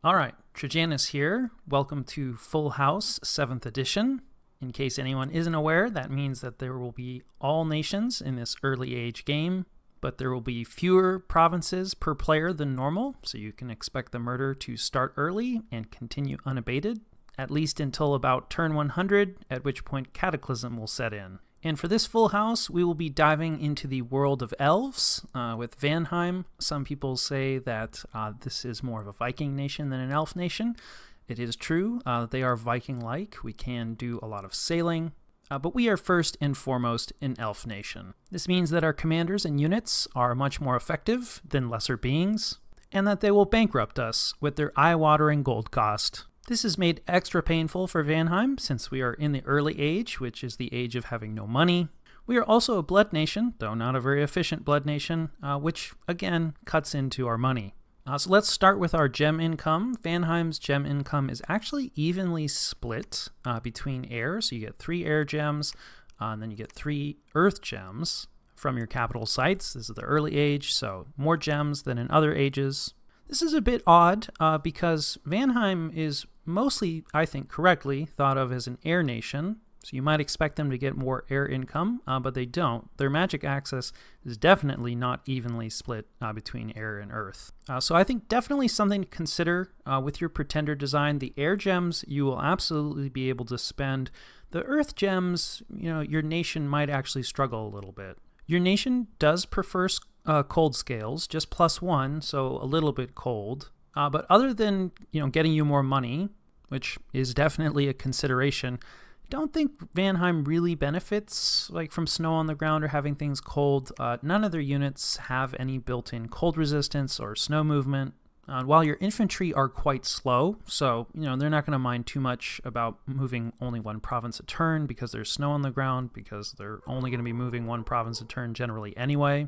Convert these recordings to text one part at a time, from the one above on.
Alright, Trajanus here. Welcome to Full House 7th edition. In case anyone isn't aware, that means that there will be all nations in this early age game, but there will be fewer provinces per player than normal, so you can expect the murder to start early and continue unabated, at least until about turn 100, at which point cataclysm will set in. And for this full house, we will be diving into the world of elves with Vanheim. Some people say that this is more of a Viking nation than an elf nation. It is true, they are Viking-like. We can do a lot of sailing, but we are first and foremost an elf nation. This means that our commanders and units are much more effective than lesser beings, and that they will bankrupt us with their eye-watering gold cost. This is made extra painful for Vanheim since we are in the early age, which is the age of having no money. We are also a blood nation, though not a very efficient blood nation, which again cuts into our money. So let's start with our gem income. Vanheim's gem income is actually evenly split between air, so you get 3 air gems, and then you get 3 earth gems from your capital sites. This is the early age, so more gems than in other ages. This is a bit odd because Vanheim is mostly, I think correctly, thought of as an air nation, so you might expect them to get more air income, but they don't. Their magic access is definitely not evenly split between air and earth. So I think definitely something to consider with your pretender design. The air gems you will absolutely be able to spend. The earth gems, your nation might actually struggle a little bit. Your nation does prefer cold scales, just +1, so a little bit cold. But other than getting you more money, which is definitely a consideration, I don't think Vanheim really benefits from snow on the ground or having things cold. None of their units have any built-in cold resistance or snow movement. While your infantry are quite slow, so they're not going to mind too much about moving only 1 province a turn because there's snow on the ground, because they're only going to be moving 1 province a turn generally anyway.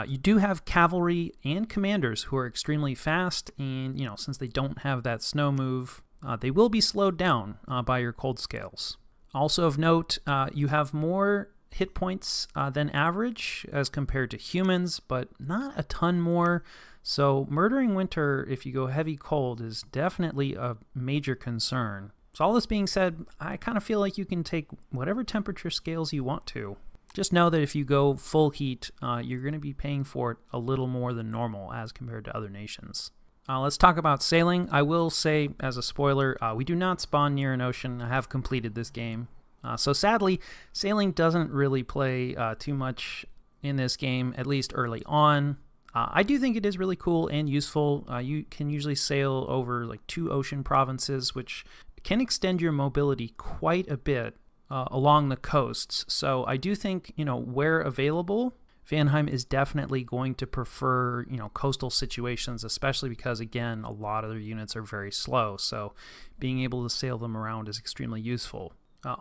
You do have cavalry and commanders who are extremely fast, and since they don't have that snow move, they will be slowed down by your cold scales. Also of note, you have more hit points than average as compared to humans, but not a ton more. So murdering winter, if you go heavy cold, is definitely a major concern. So all this being said, I kind of feel like you can take whatever temperature scales you want to. Just know that if you go full heat, you're going to be paying for it a little more than normal as compared to other nations. Let's talk about sailing. I will say, as a spoiler, we do not spawn near an ocean. I have completed this game. So sadly, sailing doesn't really play too much in this game, at least early on. I do think it is really cool and useful. You can usually sail over 2 ocean provinces, which can extend your mobility quite a bit along the coasts. So I do think, where available, Vanheim is definitely going to prefer, coastal situations, especially because, again, a lot of their units are very slow. So being able to sail them around is extremely useful.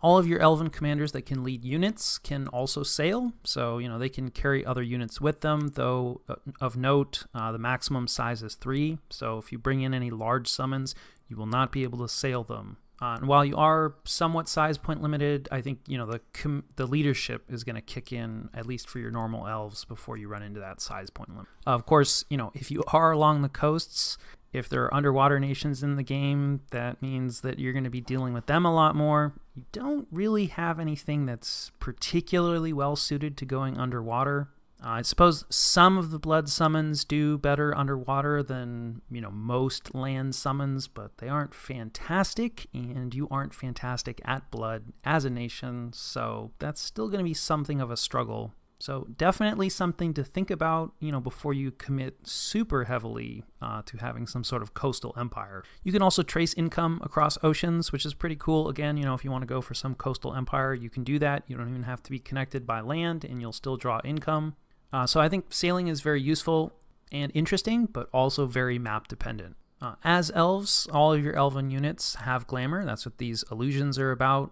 All of your elven commanders that can lead units can also sail, so they can carry other units with them, though of note, the maximum size is 3, so if you bring in any large summons, you will not be able to sail them. And while you are somewhat size point limited, I think the leadership is going to kick in, at least for your normal elves, before you run into that size point limit. Of course, if you are along the coasts, if there are underwater nations in the game, that means that you're going to be dealing with them a lot more. You don't really have anything that's particularly well suited to going underwater. I suppose some of the blood summons do better underwater than, most land summons, but they aren't fantastic, and you aren't fantastic at blood as a nation, so that's still going to be something of a struggle. So definitely something to think about, before you commit super heavily to having some sort of coastal empire. You can also trace income across oceans, which is pretty cool. Again, if you want to go for some coastal empire, you can do that. You don't even have to be connected by land, and you'll still draw income. So I think sailing is very useful and interesting, but also very map dependent. As elves, all of your elven units have glamour. That's what these illusions are about.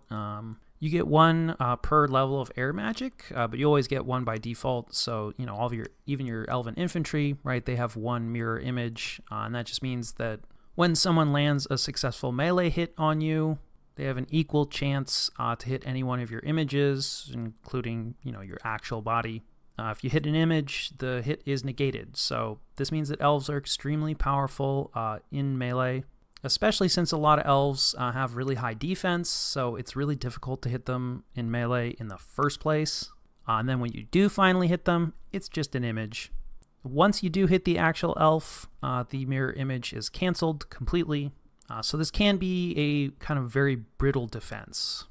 You get 1 per level of air magic, but you always get 1 by default. So, all of even your elven infantry, right, they have 1 mirror image. And that just means that when someone lands a successful melee hit on you, they have an equal chance to hit any one of your images, including, your actual body. If you hit an image, the hit is negated. So this means that elves are extremely powerful in melee. especially since a lot of elves have really high defense, so it's really difficult to hit them in melee in the first place. And then when you do finally hit them, it's just an image. Once you do hit the actual elf, the mirror image is canceled completely. So this can be a kind of very brittle defense,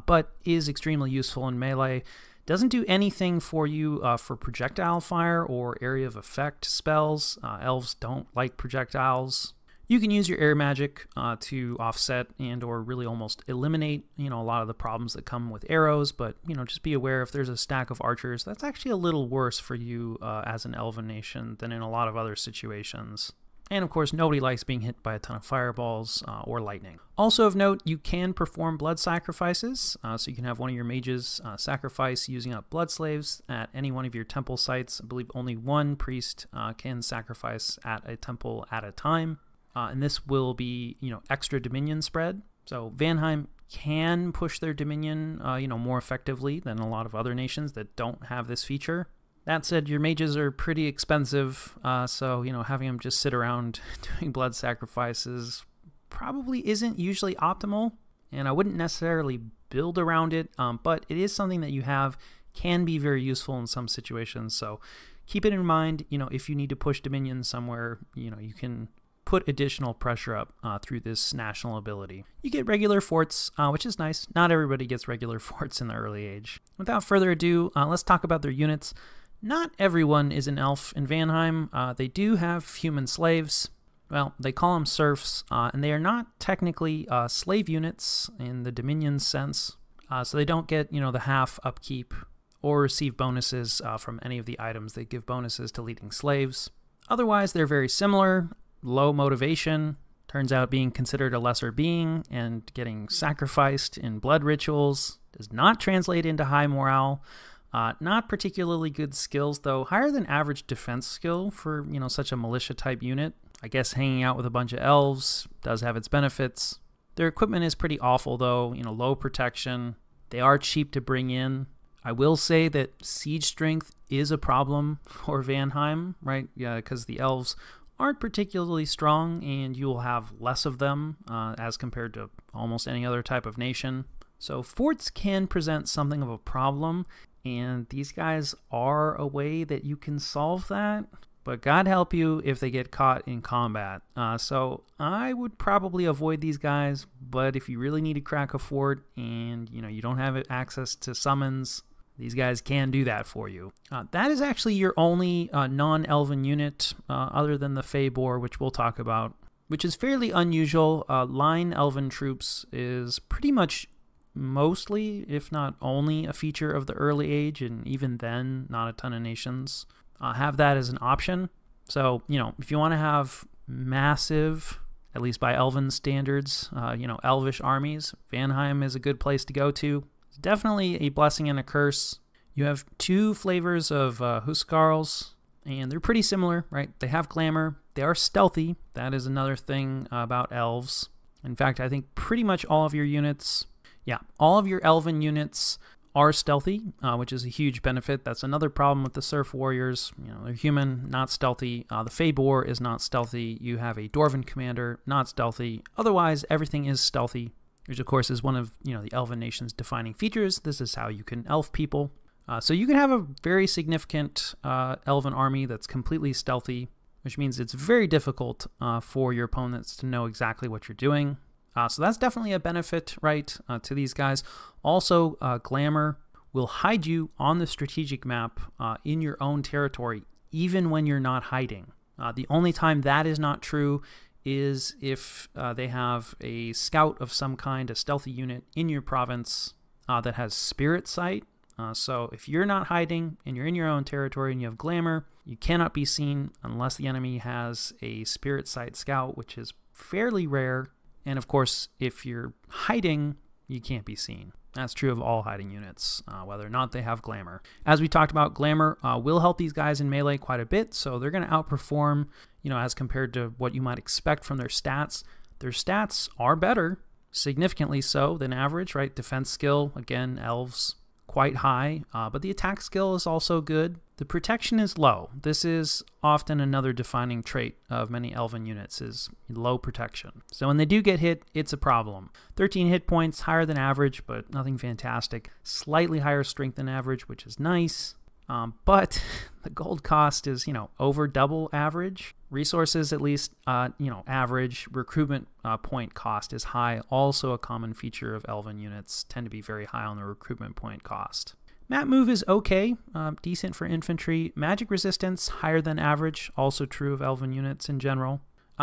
but is extremely useful in melee. Doesn't do anything for you for projectile fire or area of effect spells. Elves don't like projectiles. You can use your air magic to offset and or really almost eliminate, a lot of the problems that come with arrows, but, just be aware if there's a stack of archers, that's actually a little worse for you as an elven nation than in a lot of other situations. And of course, nobody likes being hit by a ton of fireballs or lightning. Also of note, you can perform blood sacrifices, so you can have one of your mages sacrifice using up blood slaves at any one of your temple sites. I believe only one priest can sacrifice at a temple at a time. And this will be, extra dominion spread. So Vanheim can push their dominion, more effectively than a lot of other nations that don't have this feature. That said, your mages are pretty expensive, so, having them just sit around doing blood sacrifices probably isn't usually optimal, and I wouldn't necessarily build around it, but it is something that you have, can be very useful in some situations, so keep it in mind, if you need to push dominion somewhere, you can put additional pressure up through this national ability. You get regular forts, which is nice. Not everybody gets regular forts in the early age. Without further ado, let's talk about their units. Not everyone is an elf in Vanheim. They do have human slaves. Well, they call them serfs, and they are not technically slave units in the Dominion sense. So they don't get, the half upkeep or receive bonuses from any of the items. They give bonuses to leading slaves. Otherwise, they're very similar. Low motivation, turns out being considered a lesser being and getting sacrificed in blood rituals does not translate into high morale. Not particularly good skills, though. Higher than average defense skill for, such a militia type unit. I guess hanging out with a bunch of elves does have its benefits. Their equipment is pretty awful, though. Low protection. They are cheap to bring in. I will say that siege strength is a problem for Vanheim, right? Yeah, because the elves aren't particularly strong, and you will have less of them as compared to almost any other type of nation. So forts can present something of a problem, and these guys are a way that you can solve that, but God help you if they get caught in combat. So I would probably avoid these guys, but if you really need to crack a fort and you don't have access to summons, these guys can do that for you. That is actually your only non-elven unit other than the Fabor, which we'll talk about, which is fairly unusual. Line elven troops is pretty much mostly, if not only, a feature of the early age, and even then, not a ton of nations have that as an option. So, if you want to have massive, at least by elven standards, elvish armies, Vanheim is a good place to go to. Definitely a blessing and a curse. You have two flavors of Huskarls, and they're pretty similar, right? They have glamour. They are stealthy. That is another thing about elves. In fact, I think pretty much all of your units, all of your elven units are stealthy, which is a huge benefit. That's another problem with the Serf Warriors. They're human, not stealthy. The Fabor is not stealthy. You have a Dwarven commander, not stealthy. Otherwise, everything is stealthy, which of course is one of the elven nation's defining features. This is how you can elf people. So you can have a very significant elven army that's completely stealthy, which means it's very difficult for your opponents to know exactly what you're doing. So that's definitely a benefit, right, to these guys. Also, glamour will hide you on the strategic map in your own territory, even when you're not hiding. The only time that is not true is if they have a scout of some kind, a stealthy unit in your province that has spirit sight. So if you're not hiding and you're in your own territory and you have glamour, you cannot be seen unless the enemy has a spirit sight scout, which is fairly rare. And of course, if you're hiding, you can't be seen. That's true of all hiding units, whether or not they have glamour. As we talked about, glamour will help these guys in melee quite a bit, so they're going to outperform, as compared to what you might expect from their stats. Their stats are better, significantly so, than average, right? Defense skill, again, elves, quite high, but the attack skill is also good. The protection is low. This is often another defining trait of many elven units is low protection. So when they do get hit, it's a problem. 13 hit points, higher than average, but nothing fantastic. Slightly higher strength than average, which is nice. But the gold cost is, over double average. Resources, at least, average. Recruitment point cost is high. Also a common feature of elven units, tend to be very high on the recruitment point cost. Map move is okay, decent for infantry. Magic resistance, higher than average, also true of elven units in general.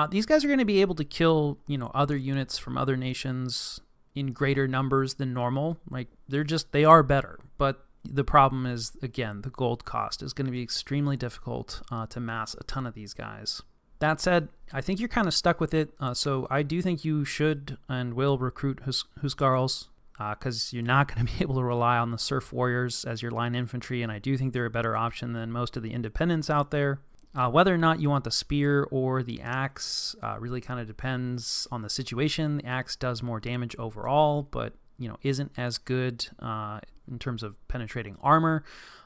These guys are going to be able to kill, other units from other nations in greater numbers than normal. Like, they are better. But the problem is, again, the gold cost is going to be extremely difficult to mass a ton of these guys. That said, I think you're kind of stuck with it. So I do think you should and will recruit Huskarls. Because you're not going to be able to rely on the Surf Warriors as your line infantry, and I do think they're a better option than most of the independents out there. Whether or not you want the spear or the axe really kind of depends on the situation. The axe does more damage overall, but isn't as good in terms of penetrating armor.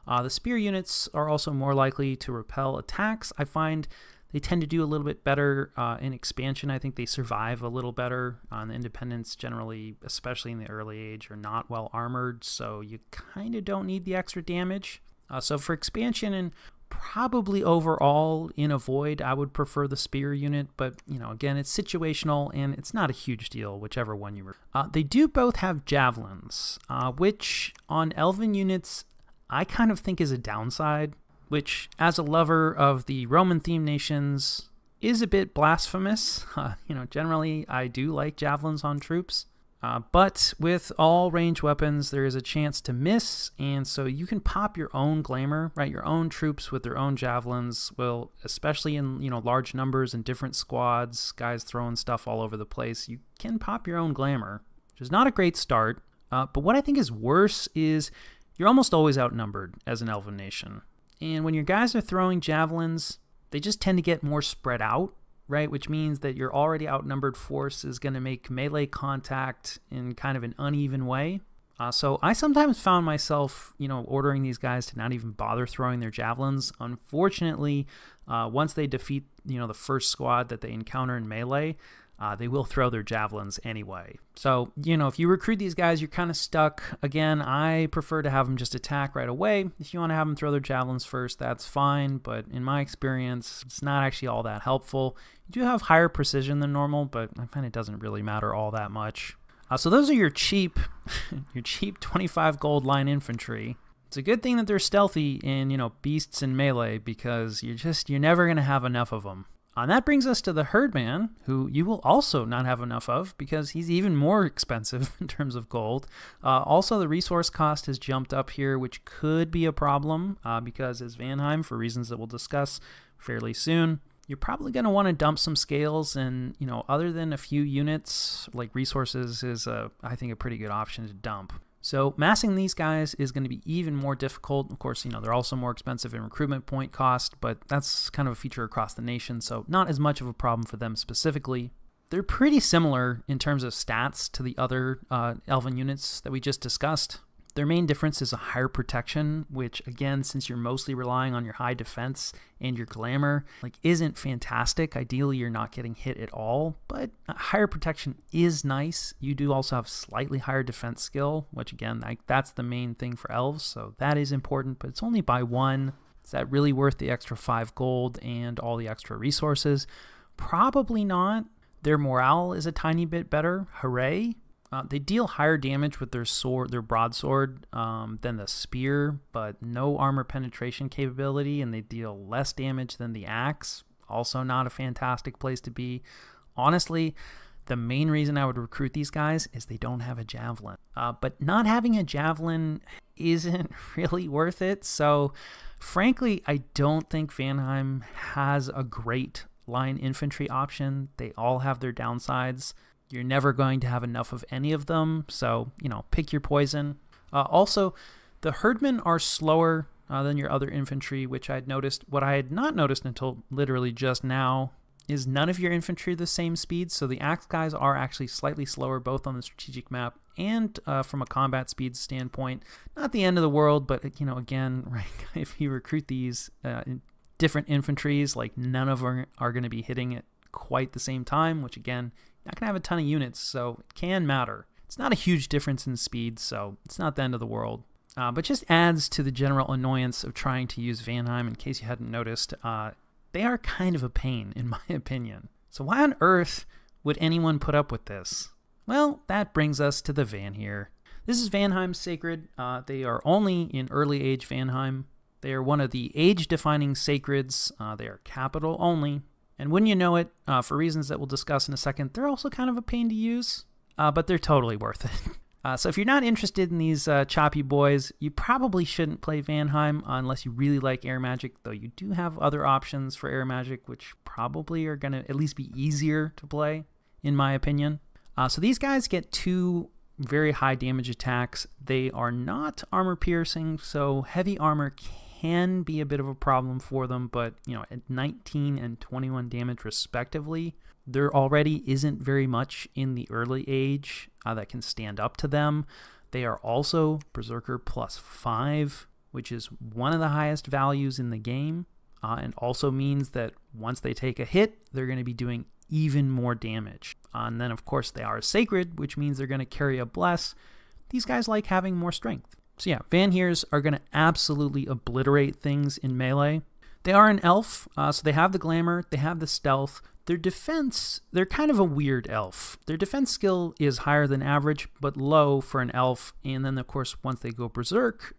The spear units are also more likely to repel attacks. I find they tend to do a little bit better in expansion. I think they survive a little better. The independents generally, especially in the early age, are not well armored, so you kind of don't need the extra damage. So for expansion and probably overall in a void, I would prefer the spear unit, but again, it's situational and it's not a huge deal, whichever one you They do both have javelins, which on elven units I kind of think is a downside, which, as a lover of the Roman-themed nations, is a bit blasphemous. Generally, I do like javelins on troops. But with all range weapons, there is a chance to miss, and so you can pop your own glamour, right? Your own troops with their own javelins will, especially in, large numbers and different squads, guys throwing stuff all over the place, you can pop your own glamour, which is not a great start. But what I think is worse is you're almost always outnumbered as an elven nation. And when your guys are throwing javelins, they just tend to get more spread out, right? Which means that your already outnumbered force is going to make melee contact in kind of an uneven way. So I sometimes found myself, ordering these guys to not even bother throwing their javelins. Unfortunately, once they defeat, the first squad that they encounter in melee, they will throw their javelins anyway. So, if you recruit these guys, you're kind of stuck. Again, I prefer to have them just attack right away. If you want to have them throw their javelins first, that's fine. But in my experience, it's not actually all that helpful. You do have higher precision than normal, but I find it doesn't really matter all that much. So those are your cheap, 25 gold line infantry. It's a good thing that they're stealthy in, beasts and melee, because you're never going to have enough of them. And that brings us to the Herdman, who you will also not have enough of because he's even more expensive in terms of gold. Also, the resource cost has jumped up here, which could be a problem because as Vanheim, for reasons that we'll discuss fairly soon, you're probably going to want to dump some scales, and other than a few units, like resources is, I think, a pretty good option to dump. So massing these guys is going to be even more difficult. Of course, they're also more expensive in recruitment point cost, but that's kind of a feature across the nation, so not as much of a problem for them specifically. They're pretty similar in terms of stats to the other elven units that we just discussed. Their main difference is a higher protection, which, again, since you're mostly relying on your high defense and your glamour, isn't fantastic. Ideally, you're not getting hit at all, but higher protection is nice. You do also have slightly higher defense skill, which, again, that's the main thing for elves, so that is important, but it's only by 1. Is that really worth the extra 5 gold and all the extra resources? Probably not. Their morale is a tiny bit better. Hooray! They deal higher damage with their broadsword than the spear, but no armor penetration capability, and they deal less damage than the axe. Also not a fantastic place to be. Honestly, the main reason I would recruit these guys is they don't have a javelin. But not having a javelin isn't really worth it, so frankly, I don't think Vanheim has a great line infantry option. They all have their downsides. You're never going to have enough of any of them, so, pick your poison. Also, the Herdmen are slower than your other infantry, which I'd noticed. What I had not noticed until literally just now is none of your infantry the same speed, so the axe guys are actually slightly slower both on the strategic map and from a combat speed standpoint. Not the end of the world, but again, right, if you recruit these different infantries, like none of them are going to be hitting at quite the same time, which again, not going to have a ton of units, so it can matter. It's not a huge difference in speed, so it's not the end of the world. But just adds to the general annoyance of trying to use Vanheim. In case you hadn't noticed, they are kind of a pain, in my opinion. So why on earth would anyone put up with this? Well, that brings us to the Vanheir. This is Vanheim's Sacred. They are only in early age Vanheim. They are one of the age-defining sacreds. They are capital only. And when you know it, for reasons that we'll discuss in a second, they're also kind of a pain to use, but they're totally worth it. So if you're not interested in these choppy boys, you probably shouldn't play Vanheim unless you really like air magic, though you do have other options for air magic, which probably are going to at least be easier to play, in my opinion. So these guys get 2 very high damage attacks. They are not armor piercing, so heavy armor can be a bit of a problem for them, but at 19 and 21 damage respectively, there already isn't very much in the early age that can stand up to them. They are also Berserker +5, which is one of the highest values in the game, and also means that once they take a hit, they're going to be doing even more damage. And then, of course, they are sacred, which means they're going to carry a bless. These guys like having more strength. So yeah, Vanheirs are going to absolutely obliterate things in melee. They are an elf, so they have the glamour, they have the stealth. Their defense, they're kind of a weird elf. Their defense skill is higher than average, but low for an elf. And then, of course, once they go berserk,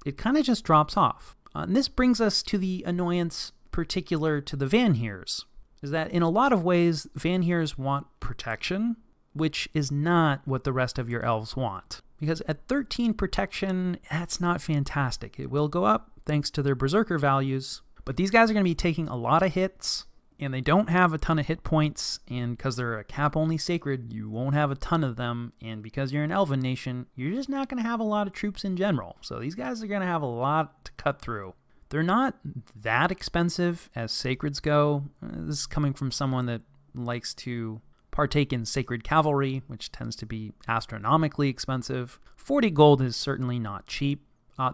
it kind of just drops off. And this brings us to the annoyance particular to the Vanheirs, is that in a lot of ways, Vanheirs want protection, which is not what the rest of your elves want. Because at 13 protection, that's not fantastic. It will go up thanks to their berserker values, but these guys are going to be taking a lot of hits, and they don't have a ton of hit points, and because they're a cap-only sacred, you won't have a ton of them, and because you're an elven nation, you're just not going to have a lot of troops in general. So these guys are going to have a lot to cut through. They're not that expensive as sacreds go. This is coming from someone that likes to partake in sacred cavalry, which tends to be astronomically expensive. 40 gold is certainly not cheap.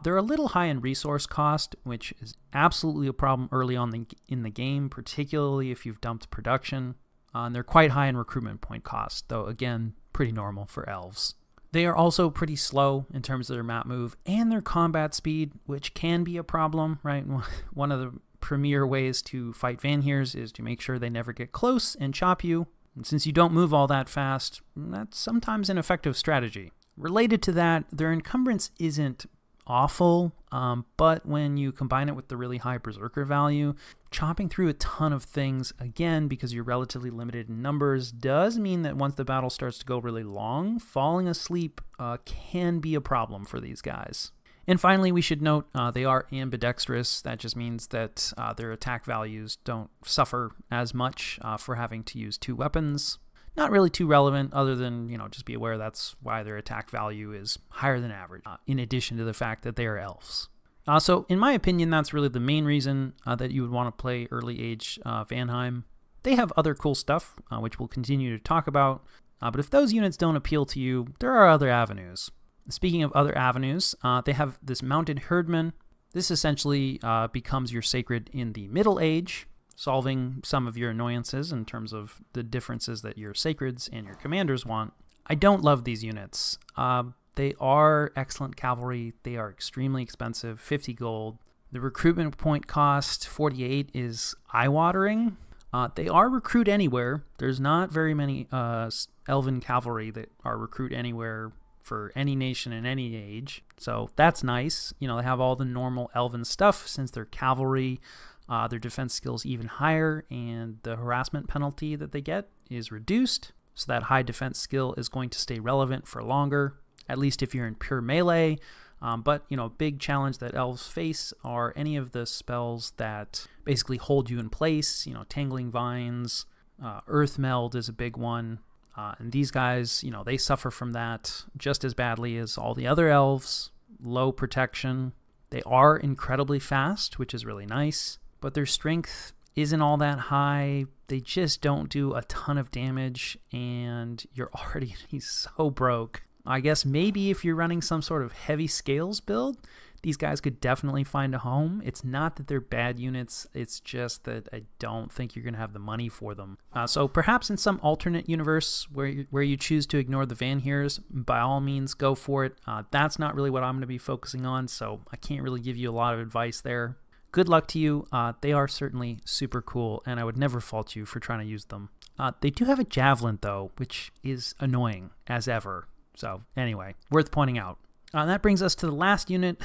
They're a little high in resource cost, which is absolutely a problem early on in the game, particularly if you've dumped production. And they're quite high in recruitment point cost, though again, pretty normal for elves. They are also pretty slow in terms of their map move and their combat speed, which can be a problem, right? One of the premier ways to fight Vanheirs is to make sure they never get close and chop you. And since you don't move all that fast, that's sometimes an effective strategy. Related to that, their encumbrance isn't awful, but when you combine it with the really high berserker value, chopping through a ton of things, again, because you're relatively limited in numbers, does mean that once the battle starts to go really long, falling asleep can be a problem for these guys. And finally, we should note they are ambidextrous. That just means that their attack values don't suffer as much for having to use 2 weapons. Not really too relevant, other than, just be aware that's why their attack value is higher than average, in addition to the fact that they are elves. So in my opinion, that's really the main reason that you would want to play early age Vanheim. They have other cool stuff, which we'll continue to talk about, but if those units don't appeal to you, there are other avenues. Speaking of other avenues, they have this mounted herdman. This essentially becomes your sacred in the Middle Age, solving some of your annoyances in terms of the differences that your sacreds and your commanders want. I don't love these units. They are excellent cavalry. They are extremely expensive, 50 gold. The recruitment point cost, 48, is eye-watering. They are recruit anywhere. There's not very many elven cavalry that are recruit anywhere for any nation in any age. So that's nice. They have all the normal elven stuff since they're cavalry. Their defense skills even higher, and the harassment penalty that they get is reduced, so that high defense skill is going to stay relevant for longer, at least if you're in pure melee. But, a big challenge that elves face are any of the spells that basically hold you in place, Tangling Vines, Earth Meld is a big one, and these guys, they suffer from that just as badly as all the other elves. Low protection. They are incredibly fast, which is really nice. But their strength isn't all that high. They just don't do a ton of damage, and you're already so broke. I guess maybe if you're running some sort of heavy scales build, these guys could definitely find a home. It's not that they're bad units, it's just that I don't think you're going to have the money for them. So perhaps in some alternate universe where you choose to ignore the Vanheers, by all means go for it. That's not really what I'm going to be focusing on, so I can't really give you a lot of advice there. Good luck to you. They are certainly super cool, and I would never fault you for trying to use them. They do have a javelin, though, which is annoying as ever. So anyway, worth pointing out. That brings us to the last unit,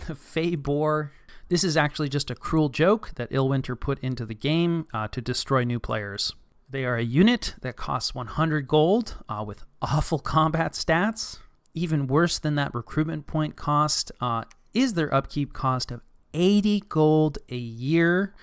the Fey Boar. This is actually just a cruel joke that Illwinter put into the game to destroy new players. They are a unit that costs 100 gold with awful combat stats. Even worse than that recruitment point cost is their upkeep cost of 80 gold a year.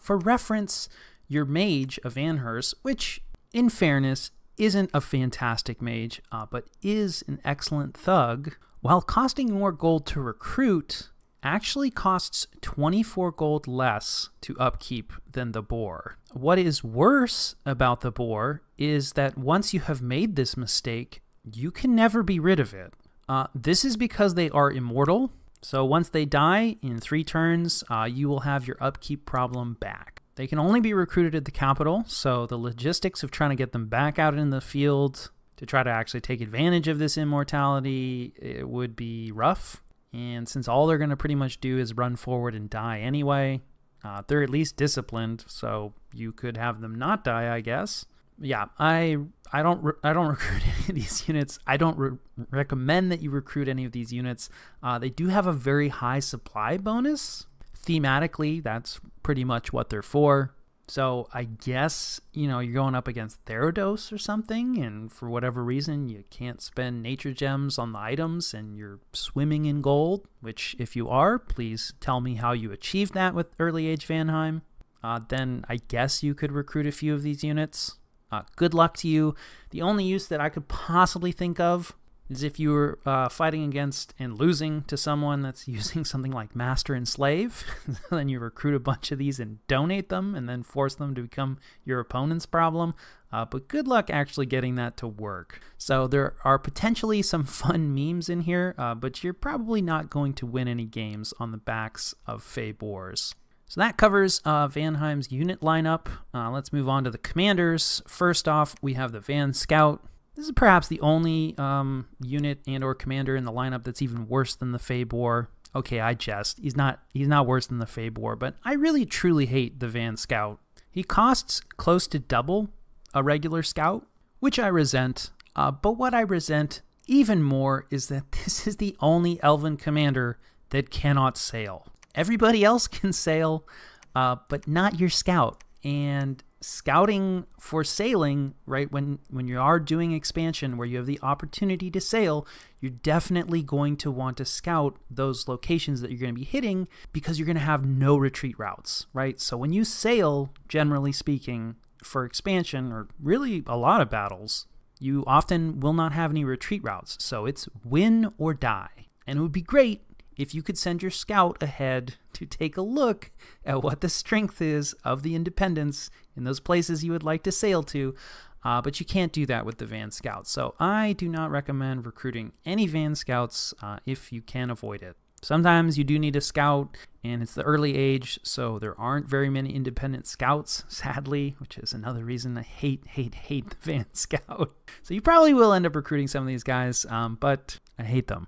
For reference, your mage, a Vanheers, which in fairness isn't a fantastic mage, but is an excellent thug, while costing more gold to recruit, actually costs 24 gold less to upkeep than the Boar. What is worse about the Boar is that once you have made this mistake, you can never be rid of it. This is because they are immortal, so once they die in 3 turns, you will have your upkeep problem back. They can only be recruited at the capital, so the logistics of trying to get them back out in the field to try to actually take advantage of this immortality, it would be rough. And since all they're going to pretty much do is run forward and die anyway, they're at least disciplined, so you could have them not die, I guess. Yeah, I don't recruit any of these units. I don't recommend that you recruit any of these units. They do have a very high supply bonus. Thematically, that's pretty much what they're for. So I guess, you're going up against Therados or something, and for whatever reason, you can't spend nature gems on the items, and you're swimming in gold, which if you are, please tell me how you achieved that with Early Age Vanheim. Then I guess you could recruit a few of these units. Good luck to you. The only use that I could possibly think of is if you were fighting against and losing to someone that's using something like Master and Slave. Then you recruit a bunch of these and donate them and then force them to become your opponent's problem. But good luck actually getting that to work. So there are potentially some fun memes in here, but you're probably not going to win any games on the backs of Fey Boars. So that covers Vanheim's unit lineup. Let's move on to the commanders. First off, we have the Van Scout. This is perhaps the only unit and or commander in the lineup that's even worse than the Fey Boar. Okay, I jest. He's not worse than the Fey Boar, but I really truly hate the Van Scout. He costs close to double a regular scout, which I resent. But what I resent even more is that this is the only elven commander that cannot sail. Everybody else can sail, but not your scout. And scouting for sailing, right, when you are doing expansion where you have the opportunity to sail, you're definitely going to want to scout those locations that you're going to be hitting because you're going to have no retreat routes, right? So when you sail, generally speaking, for expansion, or really a lot of battles, you often will not have any retreat routes. So it's win or die. And it would be great if you could send your scout ahead to take a look at what the strength is of the independents in those places you would like to sail to, but you can't do that with the Van Scouts. So I do not recommend recruiting any Van Scouts if you can avoid it. Sometimes you do need a scout, and it's the early age, so there aren't very many independent scouts, sadly, which is another reason I hate the Van Scout. So you probably will end up recruiting some of these guys, but I hate them.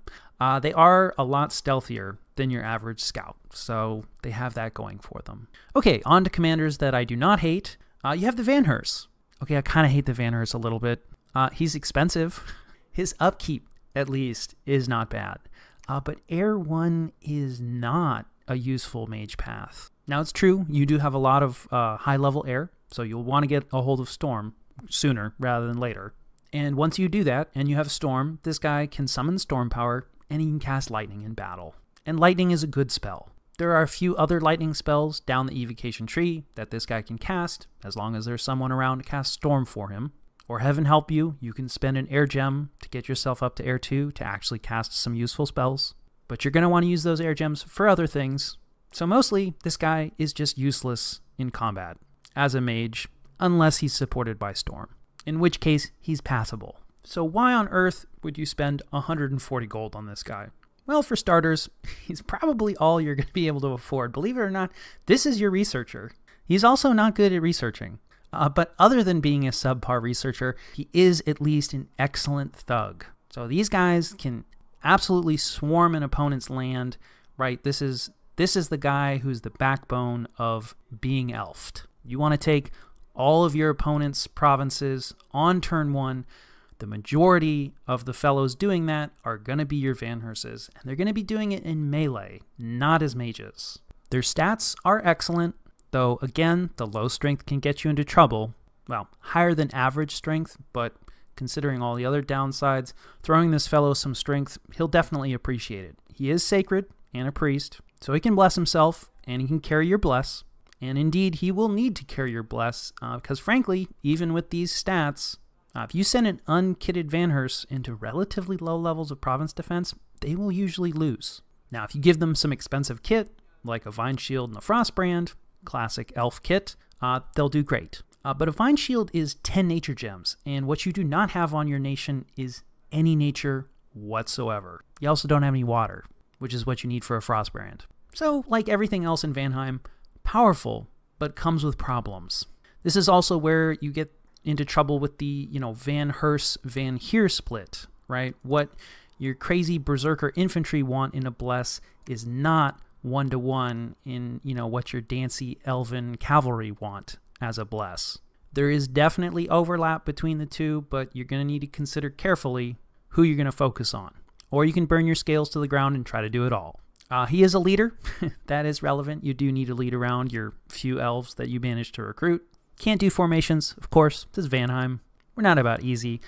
They are a lot stealthier than your average scout, so they have that going for them. Okay, on to commanders that I do not hate. You have the Vanheers. Okay, I kind of hate the Vanheers a little bit. He's expensive. His upkeep, at least, is not bad. But Air 1 is not a useful mage path. Now, it's true, you do have a lot of high-level air, so you'll want to get a hold of Storm sooner rather than later. And once you do that, and you have Storm, this guy can summon Storm power, and he can cast Lightning in battle. And Lightning is a good spell. There are a few other lightning spells down the evocation tree that this guy can cast, as long as there's someone around to cast Storm for him. Or heaven help you, you can spend an air gem to get yourself up to Air 2 to actually cast some useful spells. But you're going to want to use those air gems for other things. So mostly, this guy is just useless in combat as a mage, unless he's supported by Storm, in which case he's passable. So why on earth would you spend 140 gold on this guy? Well, for starters, he's probably all you're going to be able to afford. Believe it or not, this is your researcher. He's also not good at researching. But other than being a subpar researcher, he is at least an excellent thug. So these guys can absolutely swarm an opponent's land, right? This is the guy who's the backbone of being elfed. You want to take all of your opponent's provinces on turn 1. The majority of the fellows doing that are going to be your Vanherses, and they're going to be doing it in melee, not as mages. Their stats are excellent, though again, the low strength can get you into trouble. Well, higher than average strength, but considering all the other downsides, throwing this fellow some strength, he'll definitely appreciate it. He is sacred and a priest, so he can bless himself, and he can carry your bless. And indeed, he will need to carry your bless, because frankly, even with these stats, if you send an unkitted Vanherse into relatively low levels of province defense, they will usually lose. Now, if you give them some expensive kit, like a Vine Shield and a Frostbrand, classic elf kit, they'll do great. But a Vine Shield is 10 nature gems, and what you do not have on your nation is any nature whatsoever. You also don't have any water, which is what you need for a Frostbrand. So, like everything else in Vanheim, powerful, but comes with problems. This is also where you get into trouble with the, Vanherse Van Heer split, right? What your crazy berserker infantry want in a bless is not 1-to-1 in, what your dancy elven cavalry want as a bless. There is definitely overlap between the two, but you're going to need to consider carefully who you're going to focus on. Or you can burn your scales to the ground and try to do it all. He is a leader. That is relevant. You do need to lead around your few elves that you manage to recruit. Can't do formations, of course. This is Vanheim. We're not about easy.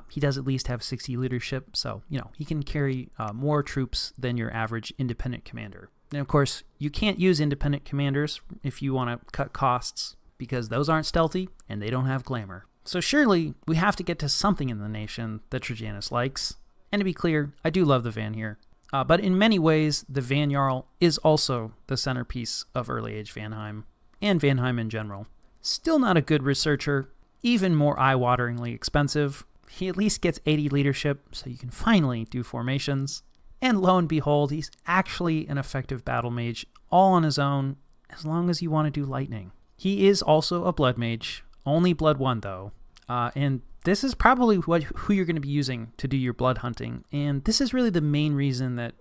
He does at least have 60 leadership, so, he can carry more troops than your average independent commander. And of course, you can't use independent commanders if you want to cut costs, because those aren't stealthy and they don't have glamour. So surely, we have to get to something in the nation that Trajanus likes. And to be clear, I do love the Van here. But in many ways, the Van Jarl is also the centerpiece of early age Vanheim, and Vanheim in general. Still not a good researcher, even more eye-wateringly expensive. He at least gets 80 leadership, so you can finally do formations. And lo and behold, he's actually an effective battle mage, all on his own, as long as you want to do lightning. He is also a blood mage, only blood 1 though, and this is probably who you're going to be using to do your blood hunting, and this is really the main reason that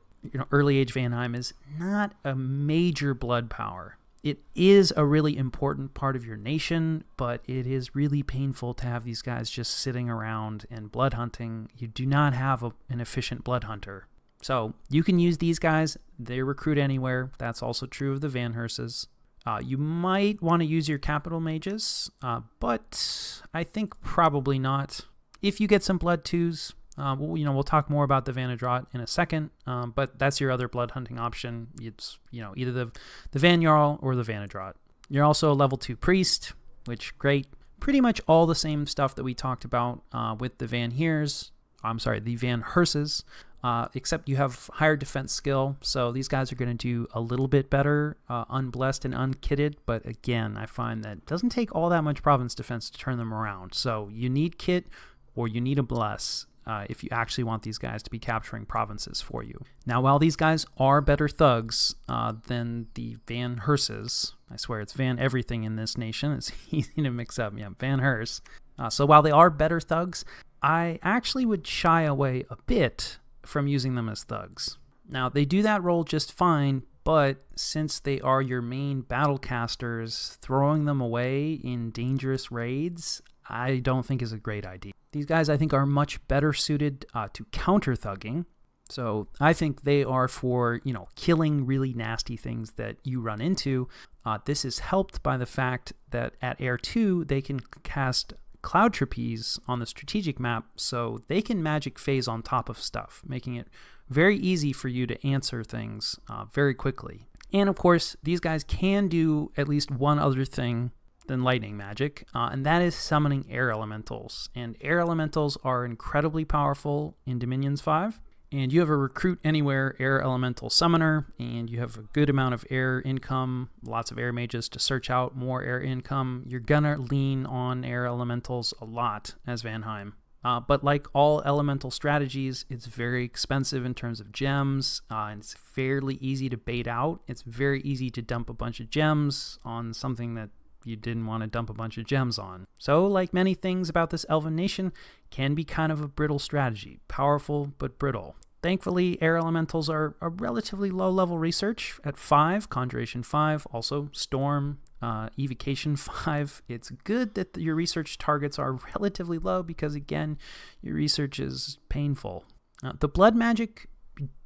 early age Vanheim is not a major blood power. It is a really important part of your nation, but it is really painful to have these guys just sitting around and blood hunting. You do not have an efficient blood hunter. So you can use these guys. They recruit anywhere. That's also true of the Vanherses. You might want to use your capital mages, but I think probably not. If you get some blood 2s, we'll talk more about the Vanadrot in a second, but that's your other blood hunting option. It's, either the Van Jarl or the Vanadrot. You're also a level 2 priest, which great. Pretty much all the same stuff that we talked about with the the Vanherses, except you have higher defense skill, so these guys are going to do a little bit better unblessed and unkitted, but again, I find that it doesn't take all that much province defense to turn them around, so you need kit or you need a bless if you actually want these guys to be capturing provinces for you. Now, while these guys are better thugs than the Vanherses, I swear it's Van everything in this nation, it's easy to mix up, Vanherse. So while they are better thugs, I actually would shy away a bit from using them as thugs. Now, they do that role just fine, but since they are your main battle casters, throwing them away in dangerous raids, I don't think is a great idea. These guys, I think, are much better suited to counter thugging. So I think they are for, killing really nasty things that you run into. This is helped by the fact that at Air 2, they can cast Cloud Trapeze on the strategic map, so they can magic phase on top of stuff, making it very easy for you to answer things very quickly. And of course, these guys can do at least one other thing than lightning magic, and that is summoning air elementals. And air elementals are incredibly powerful in Dominions 5, And you have a recruit anywhere air elemental summoner, and you have a good amount of air income, lots of air mages to search out more air income. You're gonna lean on air elementals a lot as Vanheim. But like all elemental strategies, it's very expensive in terms of gems, and it's fairly easy to bait out. It's very easy to dump a bunch of gems on something that you didn't want to dump a bunch of gems on. So, like many things about this Elven nation, can be kind of a brittle strategy. Powerful, but brittle. Thankfully, air elementals are a relatively low-level research at 5, Conjuration 5, also Storm, Evocation 5. It's good that your research targets are relatively low because, again, your research is painful. The blood magic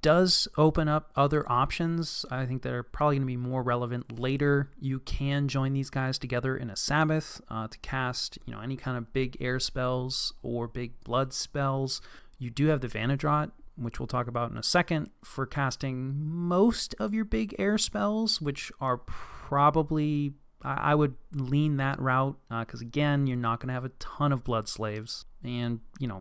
does open up other options. I think that are probably going to be more relevant later. You can join these guys together in a Sabbath to cast, any kind of big air spells or big blood spells. You do have the Vanadrot, which we'll talk about in a second, for casting most of your big air spells, which are probably, I would lean that route because, again, you're not going to have a ton of blood slaves. And,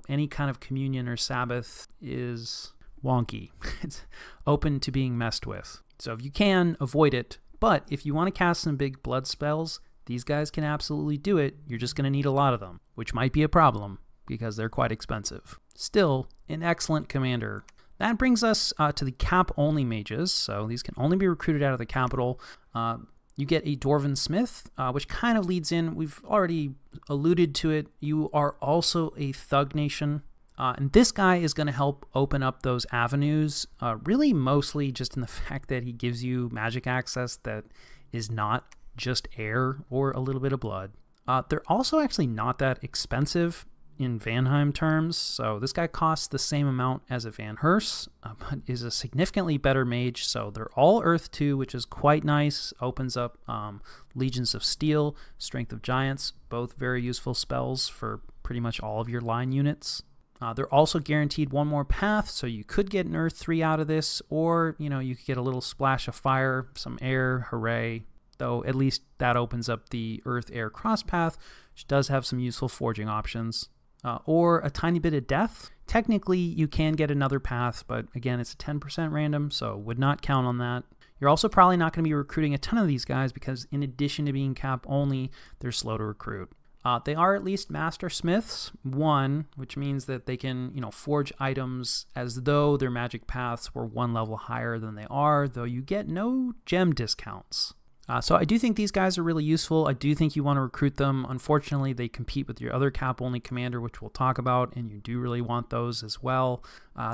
any kind of communion or Sabbath is wonky. It's open to being messed with. So if you can, avoid it. But if you want to cast some big blood spells, these guys can absolutely do it. You're just going to need a lot of them, which might be a problem because they're quite expensive. Still, an excellent commander. That brings us to the cap-only mages. So these can only be recruited out of the capital. You get a Dwarven Smith, which kind of leads in. We've already alluded to it. You are also a Thug Nation. And this guy is going to help open up those avenues, really mostly just in the fact that he gives you magic access that is not just air or a little bit of blood. They're also actually not that expensive in Vanheim terms, so this guy costs the same amount as a Van Hers, but is a significantly better mage. So they're all Earth 2, which is quite nice. Opens up Legions of Steel, Strength of Giants, both very useful spells for pretty much all of your line units. They're also guaranteed one more path, so you could get an Earth 3 out of this, or, you could get a little splash of fire, some air, hooray. Though at least that opens up the Earth-Air cross path, which does have some useful forging options. Or a tiny bit of death. Technically, you can get another path, but again, it's a 10% random, so would not count on that. You're also probably not going to be recruiting a ton of these guys because in addition to being cap only, they're slow to recruit. They are at least Master Smiths, 1, which means that they can, forge items as though their magic paths were 1 level higher than they are, though you get no gem discounts. So I do think these guys are really useful. I do think you want to recruit them. Unfortunately, they compete with your other cap-only commander, which we'll talk about, and you do really want those as well.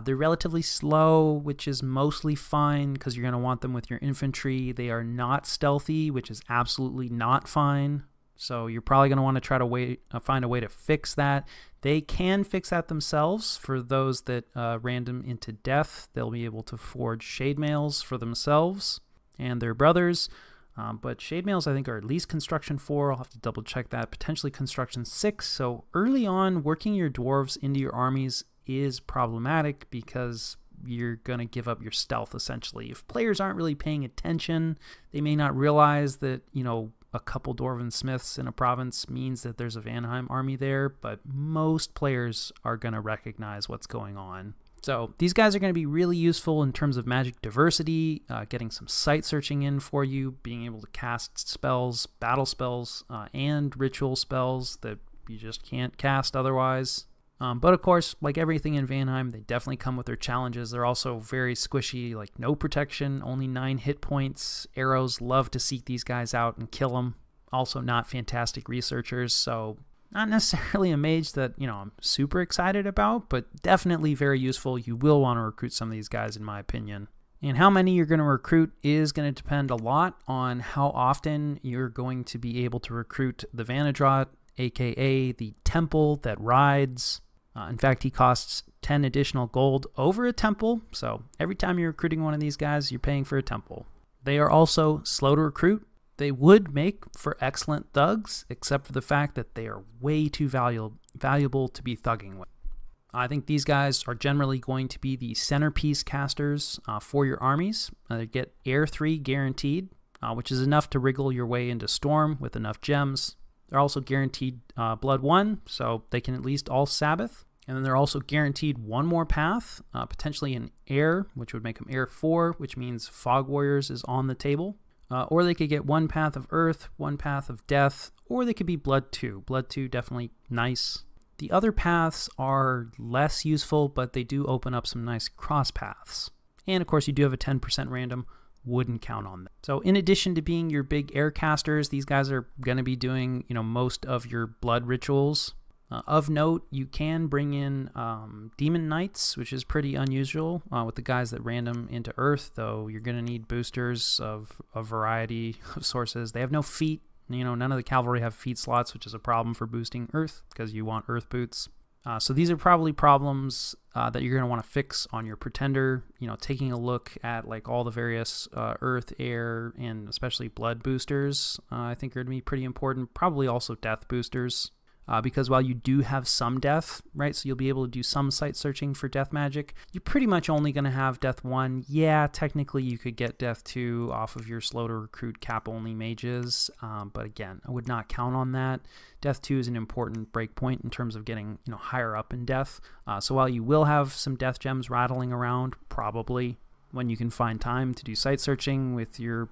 They're relatively slow, which is mostly fine because you're going to want them with your infantry. They are not stealthy, which is absolutely not fine. So you're probably going to want to try to find a way to fix that. They can fix that themselves. For those that random into death, they'll be able to forge shade mails for themselves and their brothers. But shade mails, I think, are at least construction 4. I'll have to double check that. Potentially construction 6. So early on, working your dwarves into your armies is problematic because you're going to give up your stealth, essentially. If players aren't really paying attention, they may not realize that, a couple Dwarven Smiths in a province means that there's a Vanheim army there, but most players are going to recognize what's going on. So these guys are going to be really useful in terms of magic diversity, getting some site searching in for you, being able to cast spells, battle spells, and ritual spells that you just can't cast otherwise. But of course, like everything in Vanheim, they definitely come with their challenges. They're also very squishy, like no protection, only 9 hit points. Arrows love to seek these guys out and kill them. Also not fantastic researchers, so not necessarily a mage that, I'm super excited about, but definitely very useful. You will want to recruit some of these guys, in my opinion. And how many you're going to recruit is going to depend a lot on how often you're going to be able to recruit the Vanadrot, aka the temple that rides. In fact, he costs 10 additional gold over a temple, so every time you're recruiting one of these guys, you're paying for a temple. They are also slow to recruit. They would make for excellent thugs, except for the fact that they are way too valuable to be thugging with. I think these guys are generally going to be the centerpiece casters for your armies. They get Air 3 guaranteed, which is enough to wriggle your way into Storm with enough gems. They're also guaranteed Blood 1, so they can at least all Sabbath. And then they're also guaranteed one more path, potentially in air, which would make them air 4, which means Fog Warriors is on the table. Or they could get one path of earth, one path of death, or they could be blood 2. Blood 2, definitely nice. The other paths are less useful, but they do open up some nice cross paths. And of course, you do have a 10% random. Wouldn't count on that. So in addition to being your big air casters, these guys are going to be doing, most of your blood rituals. Of note, you can bring in Demon Knights, which is pretty unusual with the guys that random into Earth, though you're going to need boosters of a variety of sources. They have no feet. None of the cavalry have feet slots, which is a problem for boosting Earth because you want Earth boots. So these are probably problems that you're going to want to fix on your Pretender, taking a look at like all the various Earth, Air, and especially blood boosters. I think are going to be pretty important. Probably also death boosters. Because while you do have some death, right, so you'll be able to do some site searching for death magic, you're pretty much only going to have death 1. Yeah, technically you could get death 2 off of your slow to recruit cap-only mages, but again, I would not count on that. Death 2 is an important breakpoint in terms of getting higher up in death. So while you will have some death gems rattling around, probably when you can find time to do site searching with your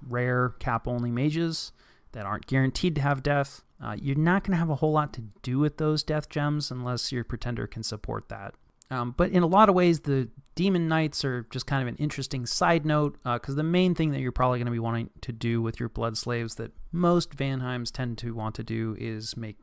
rare cap-only mages that aren't guaranteed to have death, you're not going to have a whole lot to do with those death gems unless your Pretender can support that. But in a lot of ways, the Demon Knights are just kind of an interesting side note, because the main thing that you're probably going to be wanting to do with your Blood Slaves that most Vanheims tend to want to do is make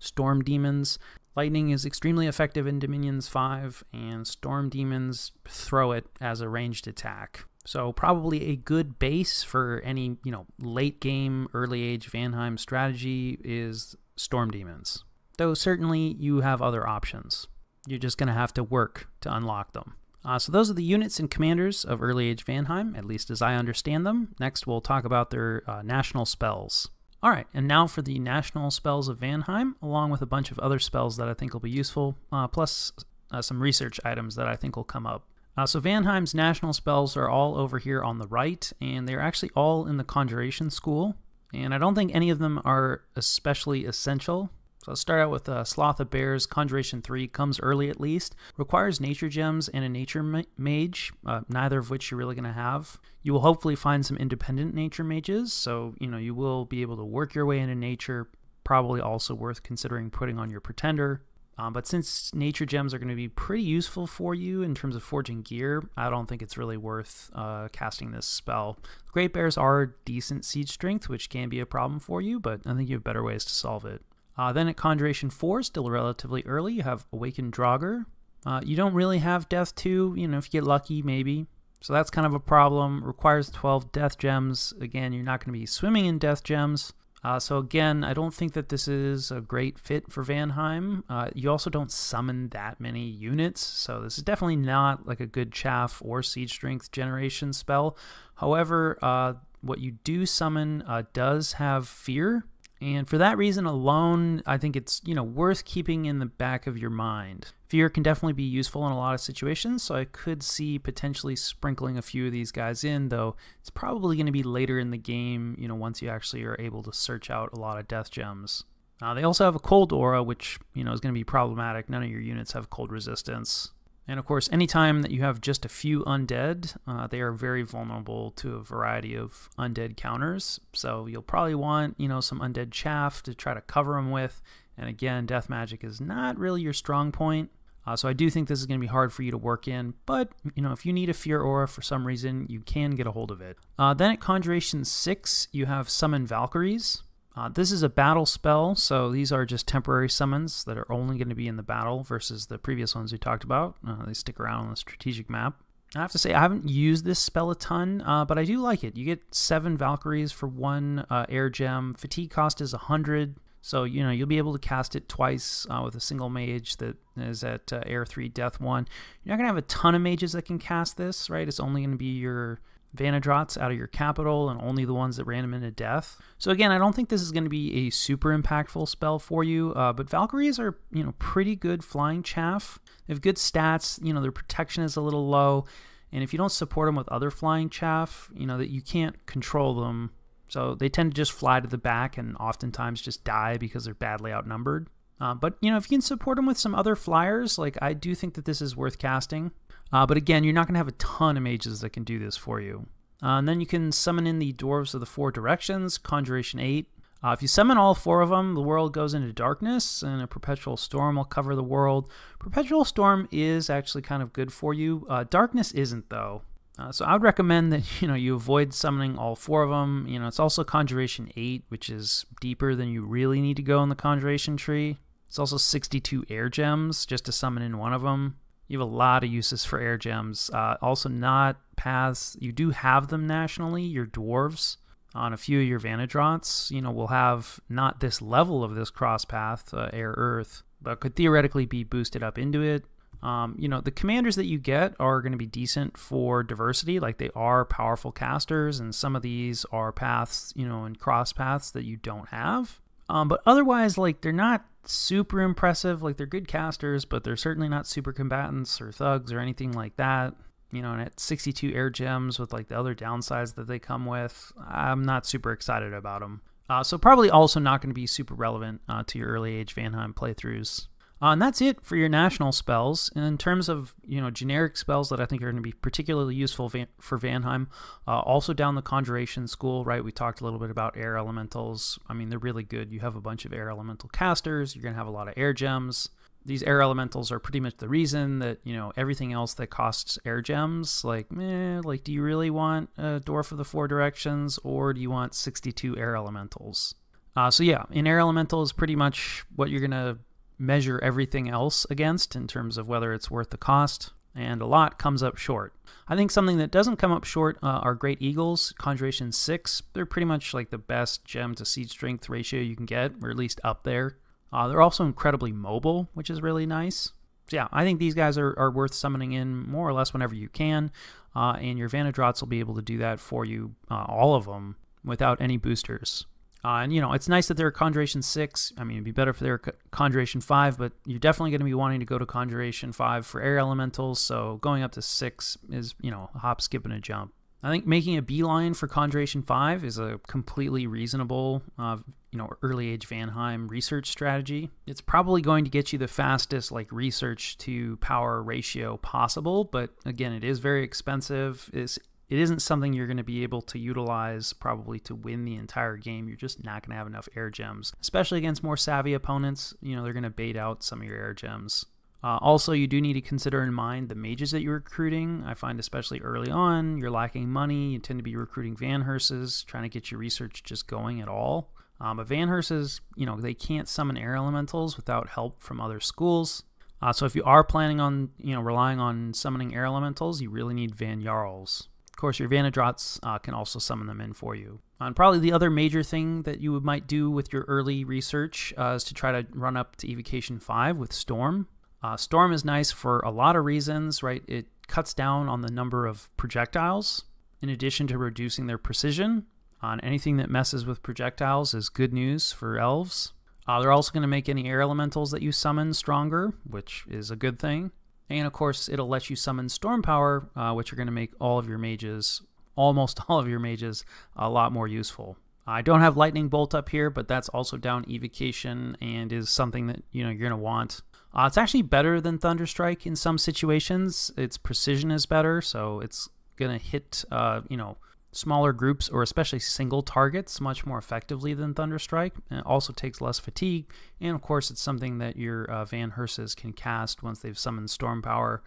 Storm Demons. Lightning is extremely effective in Dominions 5, and Storm Demons throw it as a ranged attack. So probably a good base for any, late game, early age Vanheim strategy is Storm Demons. Though certainly you have other options. You're just going to have to work to unlock them. So those are the units and commanders of early age Vanheim, at least as I understand them. Next we'll talk about their national spells. Alright, and now for the national spells of Vanheim, along with a bunch of other spells that I think will be useful, plus some research items that I think will come up. So Vanheim's national spells are all over here on the right, and they're actually all in the Conjuration School, and I don't think any of them are especially essential. So I'll start out with Sloth of Bears. Conjuration 3 comes early at least, requires nature gems and a nature mage, neither of which you're really going to have. You will hopefully find some independent nature mages, so you will be able to work your way into nature, probably also worth considering putting on your Pretender. But since nature gems are going to be pretty useful for you in terms of forging gear, I don't think it's really worth casting this spell. Great Bears are decent siege strength, which can be a problem for you, but I think you have better ways to solve it. Then at Conjuration 4, still relatively early, you have Awakened Draugr. You don't really have Death 2, if you get lucky, maybe. So that's kind of a problem. Requires 12 Death Gems. Again, you're not going to be swimming in Death Gems. So again, I don't think that this is a great fit for Vanheim. You also don't summon that many units, so this is definitely not like a good chaff or siege strength generation spell. However, what you do summon does have fear, and for that reason alone, I think it's worth keeping in the back of your mind. Fear can definitely be useful in a lot of situations, so I could see potentially sprinkling a few of these guys in, though it's probably going to be later in the game, once you actually are able to search out a lot of death gems. They also have a cold aura, which, is going to be problematic. None of your units have cold resistance. And of course, anytime that you have just a few undead, they are very vulnerable to a variety of undead counters. So you'll probably want, some undead chaff to try to cover them with. And again, death magic is not really your strong point. So I do think this is going to be hard for you to work in, but if you need a fear aura for some reason, you can get a hold of it. Then at Conjuration 6, you have Summon Valkyries. This is a battle spell, so these are just temporary summons that are only going to be in the battle versus the previous ones we talked about. They stick around on the strategic map. I have to say, I haven't used this spell a ton, but I do like it. You get 7 Valkyries for 1 air gem. Fatigue cost is 100. So, you'll be able to cast it twice with a single mage that is at Air 3, Death 1. You're not going to have a ton of mages that can cast this, right? It's only going to be your Vanadrots out of your capital and only the ones that random into death. So again, I don't think this is going to be a super impactful spell for you, but Valkyries are, pretty good flying chaff. They have good stats, their protection is a little low, and if you don't support them with other flying chaff, that you can't control them. So they tend to just fly to the back and oftentimes just die because they're badly outnumbered. But, you know, if you can support them with some other flyers, like I do think that this is worth casting. But again, you're not going to have a ton of mages that can do this for you. And then you can summon in the Dwarves of the Four Directions, Conjuration 8. If you summon all 4 of them, the world goes into darkness, and a Perpetual Storm will cover the world. Perpetual Storm is actually kind of good for you. Darkness isn't, though. So I would recommend that, you know, you avoid summoning all 4 of them. You know, it's also Conjuration 8, which is deeper than you really need to go in the Conjuration tree. It's also 62 air gems just to summon in one of them. You have a lot of uses for air gems. Also not paths. You do have them nationally. Your dwarves on a few of your Vanadrots, you know, will have not this level of this cross path, air earth, but could theoretically be boosted up into it. You know, the commanders that you get are going to be decent for diversity. Like, they are powerful casters, and some of these are paths, you know, and cross paths that you don't have. But otherwise, like, they're not super impressive. Like, they're good casters, but they're certainly not super combatants or thugs or anything like that. You know, and at 62 air gems with like the other downsides that they come with, I'm not super excited about them. So probably also not going to be super relevant to your early age Vanheim playthroughs. And that's it for your national spells. And in terms of, you know, generic spells that I think are going to be particularly useful for Vanheim, also down the Conjuration school, right? We talked a little bit about air elementals. I mean, they're really good. You have a bunch of air elemental casters. You're going to have a lot of air gems. These air elementals are pretty much the reason that, you know, everything else that costs air gems, like, like, do you really want a Dwarf of the Four Directions, or do you want 62 air elementals? So yeah, in air elemental is pretty much what you're going to measure everything else against in terms of whether it's worth the cost, and a lot comes up short. I think something that doesn't come up short are Great Eagles, Conjuration 6. They're pretty much like the best gem to siege strength ratio you can get, or at least up there. They're also incredibly mobile, which is really nice. So yeah, I think these guys are worth summoning in more or less whenever you can, and your Vanadrots will be able to do that for you, all of them, without any boosters. And, you know, it's nice that they're Conjuration 6. I mean, it'd be better if they're Conjuration 5, but you're definitely going to be wanting to go to Conjuration 5 for air elementals, so going up to 6 is, you know, a hop, skip, and a jump. I think making a beeline for Conjuration 5 is a completely reasonable, you know, early age Vanheim research strategy. It's probably going to get you the fastest, like, research to power ratio possible, but again, it is very expensive. It isn't something you're going to be able to utilize probably to win the entire game. You're just not going to have enough air gems, especially against more savvy opponents. You know, they're going to bait out some of your air gems. Also, you do need to consider in mind the mages that you're recruiting. I find especially early on, you're lacking money. You tend to be recruiting Vanherses, trying to get your research just going at all. But Vanherses, you know, they can't summon air elementals without help from other schools. So if you are planning on, you know, relying on summoning air elementals, you really need Van Jarls. Of course, your Vanadrots can also summon them in for you. And probably the other major thing that you might do with your early research is to try to run up to Evocation 5 with Storm. Storm is nice for a lot of reasons, right? It cuts down on the number of projectiles, in addition to reducing their precision. Anything that messes with projectiles is good news for elves. They're also going to make any air elementals that you summon stronger, which is a good thing. And of course, it'll let you summon storm power, which are going to make all of your mages, almost all of your mages, a lot more useful. I don't have Lightning Bolt up here, but that's also down Evocation and is something that, you know, you're going to want. It's actually better than Thunderstrike in some situations. Its precision is better, so it's going to hit, you know, smaller groups or especially single targets much more effectively than Thunderstrike. And it also takes less fatigue, and of course it's something that your Vanherses can cast once they've summoned Storm Power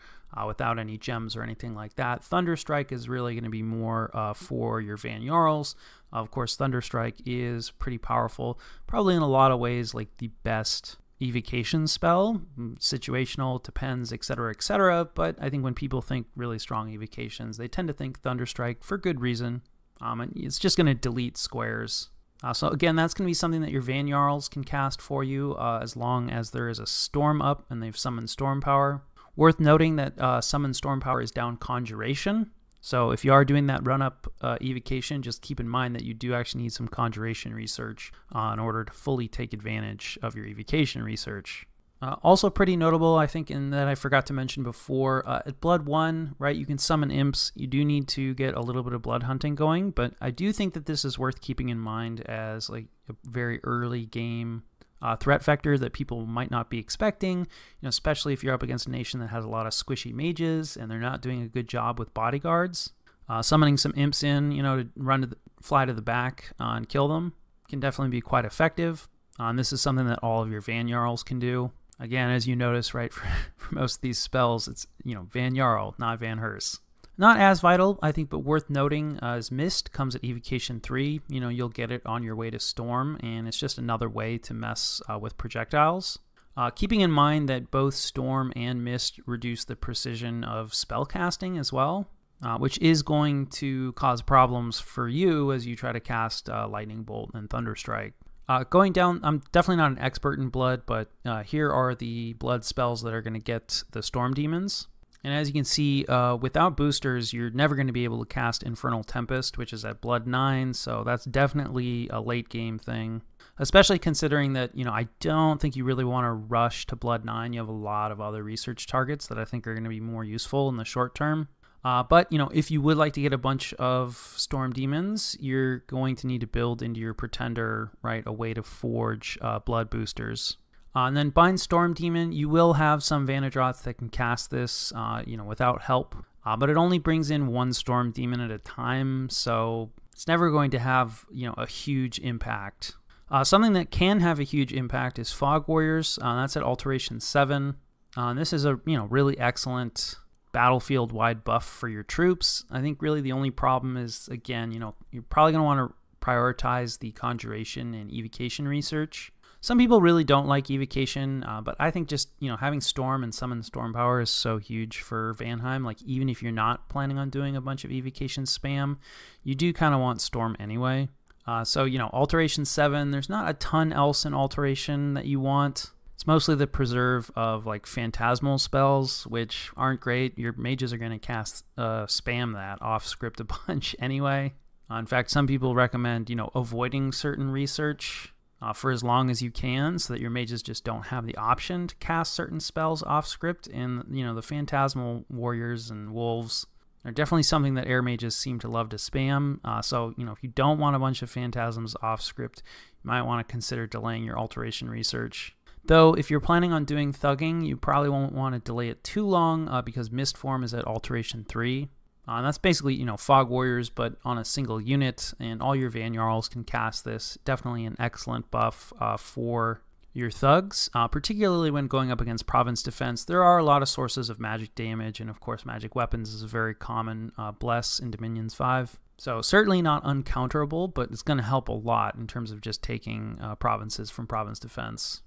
without any gems or anything like that. Thunderstrike is really going to be more for your Van Jarls. Of course, Thunderstrike is pretty powerful, probably in a lot of ways like the best evocation spell. Situational, depends, etc., but I think when people think really strong evocations, they tend to think Thunderstrike for good reason. And it's just going to delete squares. So again, that's going to be something that your Van Jarls can cast for you as long as there is a storm up and they've summoned Storm Power. Worth noting that Summon Storm Power is down Conjuration. So if you are doing that run-up evocation, just keep in mind that you do actually need some Conjuration research in order to fully take advantage of your evocation research. Also pretty notable, I think, in that I forgot to mention before, at Blood 1, right, you can summon imps. You do need to get a little bit of blood hunting going, but I do think that this is worth keeping in mind as like a very early game threat vector that people might not be expecting, especially if you're up against a nation that has a lot of squishy mages and they're not doing a good job with bodyguards. Summoning some imps in, to fly to the back and kill them can definitely be quite effective. And this is something that all of your Van Jarls can do. Again, as you notice, right, for most of these spells, it's, Van Jarl, not Van Hers. Not as vital, I think, but worth noting is Mist comes at Evocation 3. You'll get it on your way to Storm, and it's just another way to mess with projectiles. Keeping in mind that both Storm and Mist reduce the precision of spell casting as well, which is going to cause problems for you as you try to cast Lightning Bolt and Thunderstrike. Going down, I'm definitely not an expert in Blood, but here are the Blood spells that are going to get the Storm Demons. And as you can see, without boosters, you're never going to be able to cast Infernal Tempest, which is at Blood 9, so that's definitely a late game thing. Especially considering that, I don't think you really want to rush to Blood 9. You have a lot of other research targets that I think are going to be more useful in the short term. But, if you would like to get a bunch of Storm Demons, you're going to need to build into your Pretender, right, a way to forge Blood boosters. And then Bind Storm Demon, you will have some Vanadrots that can cast this, without help. But it only brings in one Storm Demon at a time, so it's never going to have, a huge impact. Something that can have a huge impact is Fog Warriors. That's at Alteration 7. This is a, really excellent battlefield-wide buff for your troops. I think really the only problem is, again, you're probably going to want to prioritize the Conjuration and Evocation research. Some people really don't like Evocation, but I think just, having Storm and Summon Storm Power is so huge for Vanheim. Like, even if you're not planning on doing a bunch of Evocation spam, you do kind of want Storm anyway. So, Alteration 7, there's not a ton else in Alteration that you want. It's mostly the preserve of, like, phantasmal spells, which aren't great. Your mages are going to cast spam that off script a bunch anyway. In fact, some people recommend, avoiding certain research for as long as you can, so that your mages just don't have the option to cast certain spells off script. And, the phantasmal warriors and wolves are definitely something that air mages seem to love to spam. So, if you don't want a bunch of phantasms off script, you might want to consider delaying your alteration research. Though, if you're planning on doing thugging, you probably won't want to delay it too long because Mist Form is at Alteration 3. And that's basically, Fog Warriors, but on a single unit, and all your Van Jarls can cast this. Definitely an excellent buff for your thugs, particularly when going up against Province Defense. There are a lot of sources of magic damage, and of course magic weapons is a very common bless in Dominions 5. So certainly not uncounterable, but it's going to help a lot in terms of just taking provinces from Province Defense.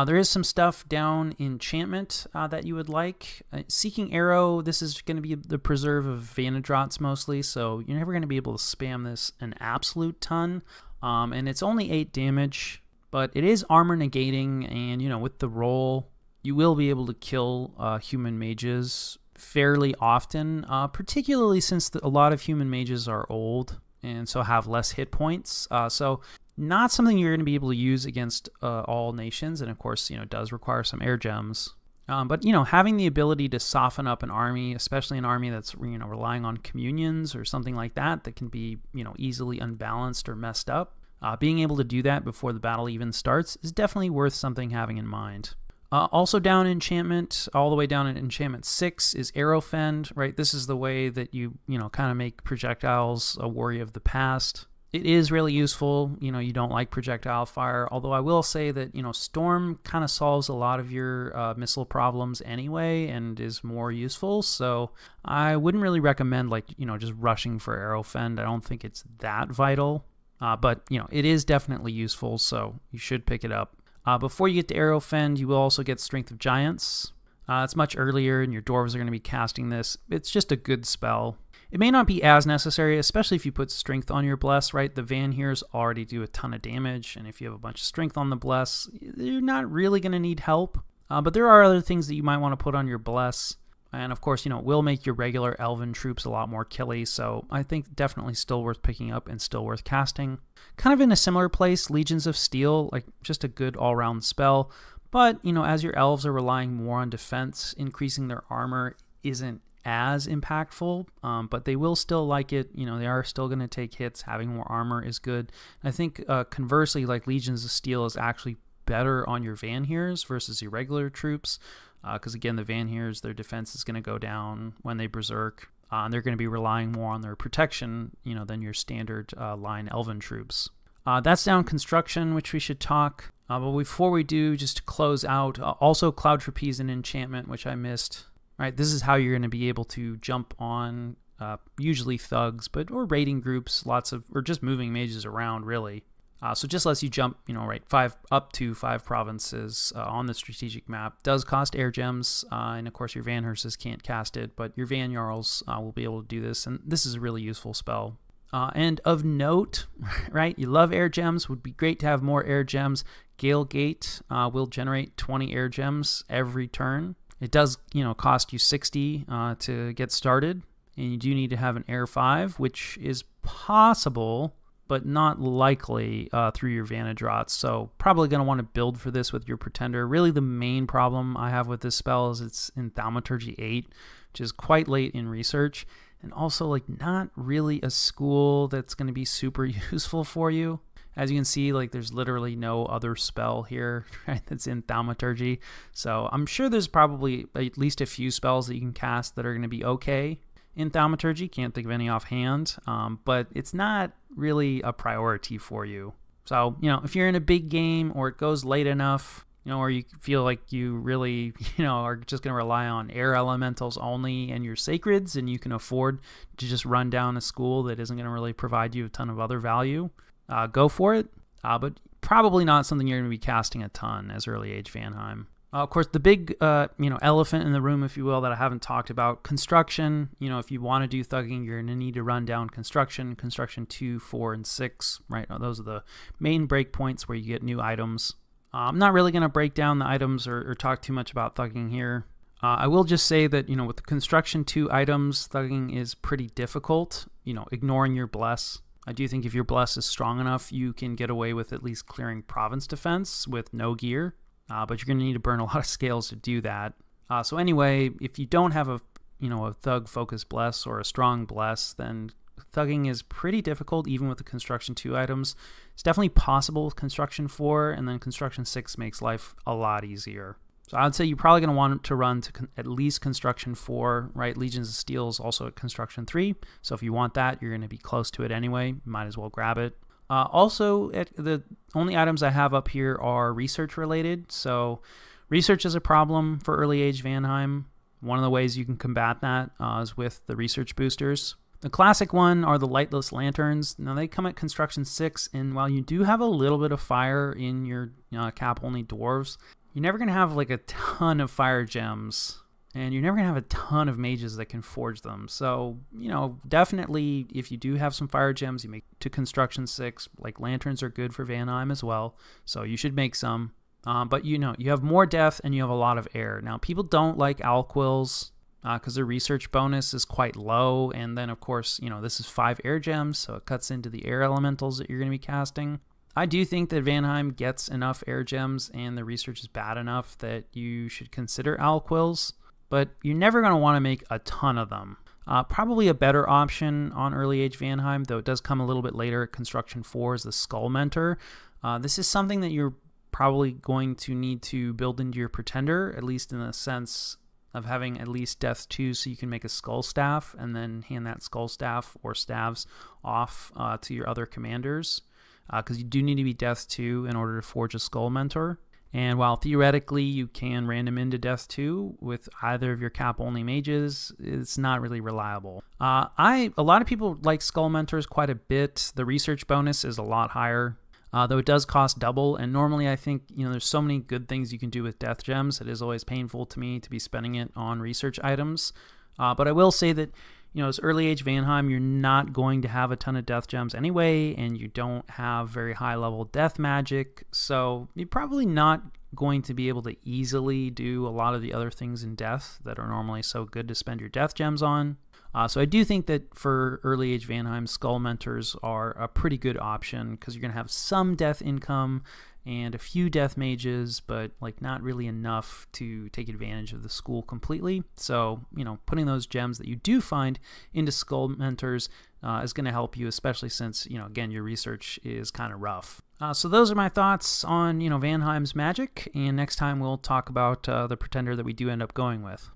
There is some stuff down enchantment that you would like. Seeking Arrow, this is going to be the preserve of Vanadrots mostly, so you're never going to be able to spam this an absolute ton. And it's only 8 damage, but it is armor negating, and with the roll, you will be able to kill human mages fairly often, particularly since a lot of human mages are old and so have less hit points. So not something you're going to be able to use against all nations, and of course, it does require some air gems. But having the ability to soften up an army, especially an army that's relying on communions or something like that, that can be easily unbalanced or messed up, being able to do that before the battle even starts is definitely worth something having in mind. Also down enchantment, all the way down in enchantment 6 is Arrow Fend, right? This is the way that you kind of make projectiles a worry of the past. It is really useful. You don't like projectile fire, although I will say that, Storm kind of solves a lot of your missile problems anyway and is more useful. So I wouldn't really recommend, just rushing for Arrow Fend. I don't think it's that vital, but, it is definitely useful, so you should pick it up. Before you get to Arrow Fend, you will also get Strength of Giants. It's much earlier, and your dwarves are going to be casting this. It's just a good spell. It may not be as necessary, especially if you put Strength on your Bless, right? The Van Heers already do a ton of damage, and if you have a bunch of Strength on the Bless, you're not really going to need help. But there are other things that you might want to put on your Bless. And of course, it will make your regular Elven troops a lot more killy, so I think definitely still worth picking up and still worth casting. Kind of in a similar place, Legions of Steel, just a good all-round spell. But, as your elves are relying more on defense, increasing their armor isn't as impactful, but they will still like it. They are still going to take hits. Having more armor is good. I think conversely, Legions of Steel is actually better on your Vanheers versus your regular troops, because again, the Vanheers, their defense is going to go down when they berserk, and they're going to be relying more on their protection, than your standard line Elven troops. That's down construction, which we should talk. But before we do, just to close out, also Cloud Trapeze and Enchantment, which I missed. Right, this is how you're going to be able to jump on usually thugs, or raiding groups, or just moving mages around, really. So just lets you jump, up to 5 provinces on the strategic map. Does cost air gems, and of course your Vanheerses can't cast it, but your Van Jarls will be able to do this, and this is a really useful spell. And of note, right, you love air gems, would be great to have more air gems. Gale Gate will generate 20 air gems every turn. It does, cost you 60 to get started, and you do need to have an air 5, which is possible, but not likely through your Vantage Rots. So probably going to want to build for this with your Pretender. Really the main problem I have with this spell is it's in Thaumaturgy 8, which is quite late in research, and also not really a school that's going to be super useful for you. As you can see, there's literally no other spell here, right, that's in Thaumaturgy. So I'm sure there's probably at least a few spells that you can cast that are going to be okay in Thaumaturgy. Can't think of any offhand, but it's not really a priority for you. So, if you're in a big game or it goes late enough, or you feel like you really, are just going to rely on air elementals only and your sacreds, and you can afford to just run down a school that isn't going to really provide you a ton of other value, go for it. But probably not something you're going to be casting a ton as early age Vanheim. Of course, the big, elephant in the room, if you will, that I haven't talked about, construction. If you want to do thugging, you're going to need to run down construction 2, 4, and 6, right? Those are the main breakpoints where you get new items. I'm not really going to break down the items or talk too much about thugging here. I will just say that, with the construction 2 items, thugging is pretty difficult, ignoring your bless. I do think if your bless is strong enough, you can get away with at least clearing province defense with no gear. But you're going to need to burn a lot of scales to do that. So anyway, if you don't have a thug-focused bless or a strong bless, then thugging is pretty difficult, even with the construction 2 items. It's definitely possible with construction 4, and then construction 6 makes life a lot easier. So I would say you're probably going to want to run to at least construction 4, right? Legions of Steel is also at construction 3. So if you want that, you're going to be close to it anyway. You might as well grab it. Also, the only items I have up here are research related. So research is a problem for early age Vanheim. One of the ways you can combat that is with the research boosters. The classic one are the lightless lanterns. Now they come at construction 6, and while you do have a little bit of fire in your cap only dwarves, you're never going to have a ton of fire gems, and you're never going to have a ton of mages that can forge them. So, definitely if you do have some fire gems, you make to construction 6. Lanterns are good for Vanheim as well, so you should make some. But you have more death and you have a lot of air. Now, people don't like Alquils because their research bonus is quite low, and then of course, this is 5 air gems, so it cuts into the air elementals that you're going to be casting. I do think that Vanheim gets enough air gems and the research is bad enough that you should consider Alquils, but you're never going to want to make a ton of them. Probably a better option on early age Vanheim, though it does come a little bit later at construction 4, is the Skull Mentor. This is something that you're probably going to need to build into your Pretender, at least in the sense of having at least death 2, so you can make a Skull Staff and then hand that Skull Staff or staves off to your other commanders, because you do need to be death 2 in order to forge a Skull Mentor. And while theoretically you can random into death 2 with either of your cap only mages, it's not really reliable. A lot of people like Skull Mentors quite a bit. The research bonus is a lot higher, though it does cost double. And normally I think there's so many good things you can do with death gems. It is always painful to me to be spending it on research items. But I will say that as early age Vanheim, you're not going to have a ton of death gems anyway, and you don't have very high level death magic, so you're probably not going to be able to easily do a lot of the other things in death that are normally so good to spend your death gems on. So I do think that for early age Vanheim, Skull Mentors are a pretty good option because you're going to have some death income and a few death mages, but not really enough to take advantage of the school completely. So, putting those gems that you do find into Skull Mentors is going to help you, especially since, again, your research is kind of rough. So those are my thoughts on, Vanheim's magic, and next time we'll talk about the pretender that we do end up going with.